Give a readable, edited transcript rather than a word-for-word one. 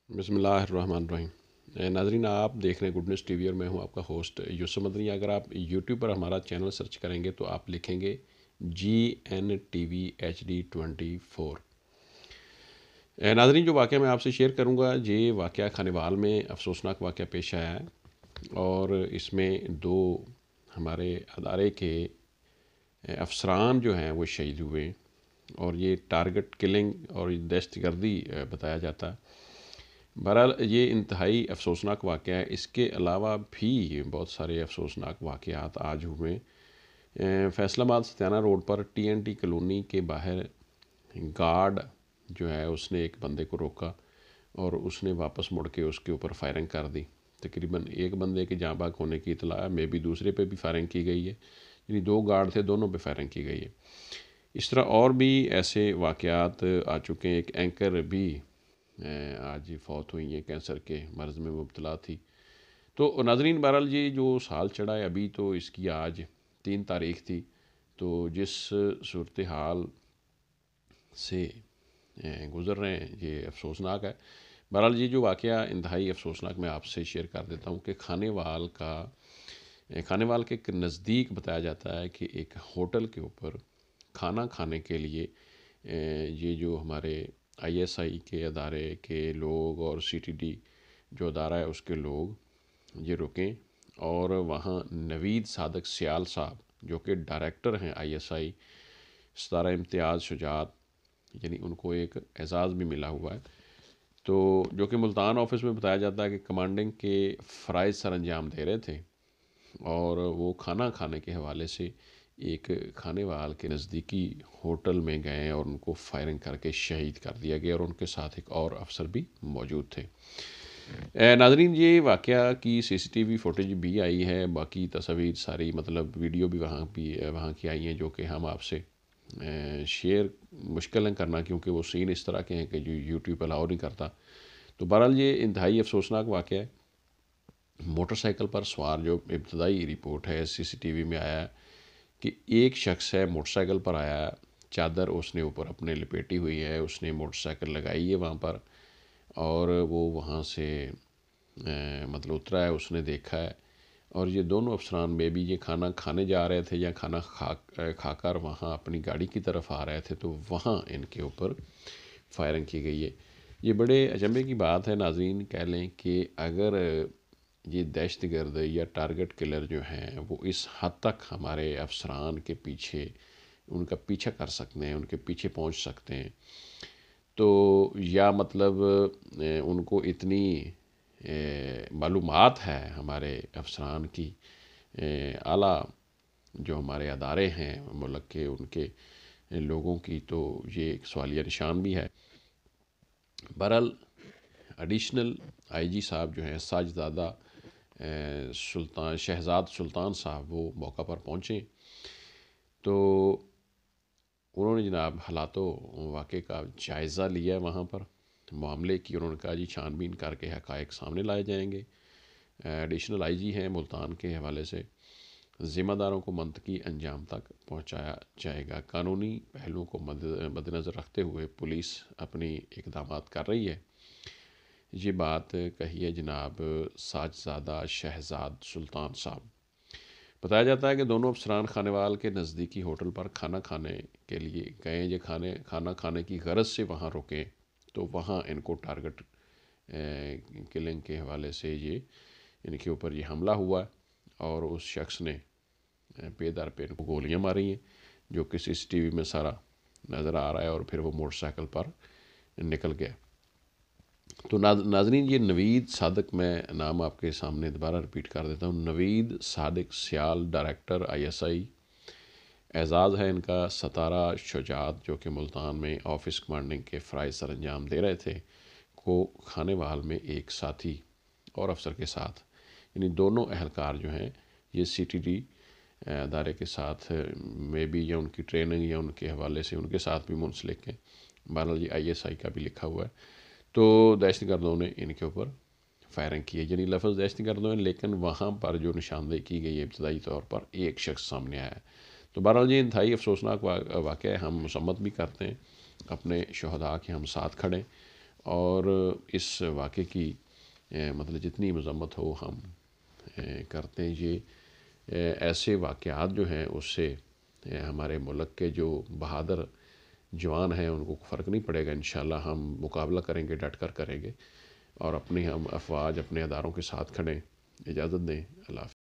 بسم اللہ الرحمن الرحیم ناظرین، آپ دیکھ رہے ہیں گڈ نیوز ٹی وی اور میں ہوں آپ کا ہوسٹ یوسف مدنی۔ اگر آپ یوٹیوب پر ہمارا چینل سرچ کریں گے تو آپ لکھیں گے GNTV HD 24۔ ناظرین، جو واقعہ میں آپ سے شیئر کروں گا یہ واقعہ کھانیوال میں افسوسناک واقعہ پیش آیا ہے، اور اس میں دو ہمارے ادارے کے افسران جو ہیں وہ شہید ہوئے، اور یہ ٹارگٹ کلنگ اور دہشت گردی بتایا جاتا ہے۔ بہرحال یہ انتہائی افسوسناک واقعہ ہے۔ اس کے علاوہ بھی بہت سارے افسوسناک واقعات آج ہوئے۔ فیصل آباد ستیانہ روڈ پر TNT کالونی کے باہر گارڈ جو ہے اس نے ایک بندے کو روکا اور اس نے واپس مڑ کے اس کے اوپر فائرنگ کر دی۔ تقریباً ایک بندے کے جاں بحق ہونے کی اطلاع ہے، میں بھی دوسرے پہ بھی فائرنگ کی گئی ہے، یعنی دو گارڈ تھے، دونوں پہ فائرنگ کی گئی ہے۔ اس طرح اور بھی ایسے واقعات آ چکے ہیں۔ ایک اینکر بھی آج فوت ہوئی ہیں، کینسر کے مرض میں مبتلا تھی۔ تو ناظرین، بہرحال یہ جو سال چڑھا ہے ابھی تو اس کی آج 3 تاریخ تھی، تو جس صورتحال سے گزر رہے ہیں یہ افسوسناک ہے۔ بہرحال یہ جو واقعہ انتہائی افسوسناک میں آپ سے شیئر کر دیتا ہوں کہ کھانیوال کے نزدیک بتایا جاتا ہے کہ ایک ہوٹل کے اوپر کھانا کھانے کے لیے یہ جو ہمارے ISI کے ادارے کے لوگ اور CTD جو ادارہ ہے اس کے لوگ یہ رکیں، اور وہاں نوید صادق سیال صاحب جو کہ ڈائریکٹر ہیں ISI، ستارہ امتیاز شجاعت، یعنی ان کو ایک اعزاز بھی ملا ہوا ہے، تو جو کہ ملتان آفس میں بتایا جاتا ہے کہ کمانڈنگ کے فرائض سر انجام دے رہے تھے، اور وہ کھانا کھانے کے حوالے سے ایک کھانے وال کے نزدیکی ہوٹل میں گئے اور ان کو فائرنگ کر کے شہید کر دیا گیا، اور ان کے ساتھ ایک اور افسر بھی موجود تھے۔ ناظرین، یہ واقعہ کی CCTV فوٹیج بھی آئی ہے، باقی تصاویر ساری مطلب ویڈیو بھی وہاں کی آئی ہیں، جو کہ ہم آپ سے شیئر مشکل ہے کرنا، کیونکہ وہ سین اس طرح کے ہیں کہ جو یوٹیوب الاؤ نہیں کرتا۔ تو بہرحال یہ انتہائی افسوسناک واقعہ ہے۔ موٹر سائیکل پر سوار، جو ابتدائی رپورٹ ہے CCTV میں آیا ہے کہ ایک شخص ہے موٹر سائیکل پر آیا ہے، چادر اس نے اوپر اپنے لپیٹی ہوئی ہے، اس نے موٹر سائیکل لگائی ہے وہاں پر، اور وہ وہاں سے مطلب اترا ہے، اس نے دیکھا ہے، اور یہ دونوں افسران میں بھی یہ کھانا کھانے جا رہے تھے یا کھانا کھا کر وہاں اپنی گاڑی کی طرف آ رہے تھے، تو وہاں ان کے اوپر فائرنگ کی گئی ہے۔ یہ بڑے اچنبھے کی بات ہے ناظرین، کہہ لیں کہ اگر یہ دہشت گرد یا ٹارگٹ کلر جو ہیں وہ اس حد تک ہمارے افسران کے پیچھے ان کا پیچھا کر سکتے ہیں، ان کے پیچھے پہنچ سکتے ہیں، تو یا مطلب ان کو اتنی معلومات ہے ہمارے افسران کی، اعلیٰ جو ہمارے ادارے ہیں ملک کے، ان کے لوگوں کی، تو یہ ایک سوالیہ نشان بھی ہے۔ بہرحال ایڈیشنل IG صاحب جو ہیں ساجزادہ شہزاد سلطان صاحب، وہ موقع پر پہنچے، تو انہوں نے جناب حالات و واقعے کا جائزہ لیا وہاں پر معاملے کی، انہوں نے کہا جی چھان بین کر کے حقائق سامنے لائے جائیں گے۔ ایڈیشنل IG ہیں ملتان کے حوالے سے، ذمہ داروں کو منطقی انجام تک پہنچایا جائے گا۔ قانونی پہلوؤں کو مد نظر رکھتے ہوئے پولیس اپنی اقدامات کر رہی ہے۔ یہ بات کہی ہے جناب ساجزادہ شہزاد سلطان صاحب۔ بتایا جاتا ہے کہ دونوں افسران کھانیوال کے نزدیکی ہوٹل پر کھانا کھانے کے لیے گئے، یہ کھانا کھانے کی غرض سے وہاں رکے، تو وہاں ان کو ٹارگٹ کلنگ کے حوالے سے یہ ان کے اوپر یہ حملہ ہوا ہے، اور اس شخص نے پے در پہ ان کو گولیاں ماری ہیں، جو کہ CCTV میں سارا نظر آ رہا ہے، اور پھر وہ موٹر سائیکل پر نکل گیا۔ تو ناظرین، یہ نوید صادق، میں نام آپ کے سامنے دوبارہ ریپیٹ کر دیتا ہوں، نوید صادق سیال، ڈائریکٹر ISI، اعزاز ہے ان کا ستارہ شجاعت، جو کہ ملتان میں آفس کمانڈنگ کے فرائض سر انجام دے رہے تھے، کو کھانے وال میں ایک ساتھی اور افسر کے ساتھ، یعنی دونوں اہلکار جو ہیں یہ CTD ادارے کے ساتھ میں بھی، یا ان کی ٹریننگ یا ان کے حوالے سے ان کے ساتھ بھی منسلک ہیں۔ بہرحال یہ ISI کا بھی لکھا ہوا ہے۔ تو دہشت گردوں نے ان کے اوپر فائرنگ کی ہے، یعنی لفظ دہشت گردوں نے، لیکن وہاں پر جو نشاندہی کی گئی ہے ابتدائی طور پر ایک شخص سامنے آیا ہے۔ تو بہرحال یہ انتہائی افسوسناک واقعہ ہے، ہم مذمت بھی کرتے ہیں، اپنے شہداء کے ہم ساتھ کھڑیں، اور اس واقعے کی مطلب جتنی مذمت ہو ہم کرتے ہیں. یہ ایسے واقعات جو ہیں اس سے ہمارے ملک کے جو بہادر جوان ہیں ان کو فرق نہیں پڑے گا. انشاءاللہ ہم مقابلہ کریں گے، ڈٹ کر کریں گے، اور اپنی ہم افواج اپنے اداروں کے ساتھ کھڑیں. اجازت دیں. اللہ حافظ.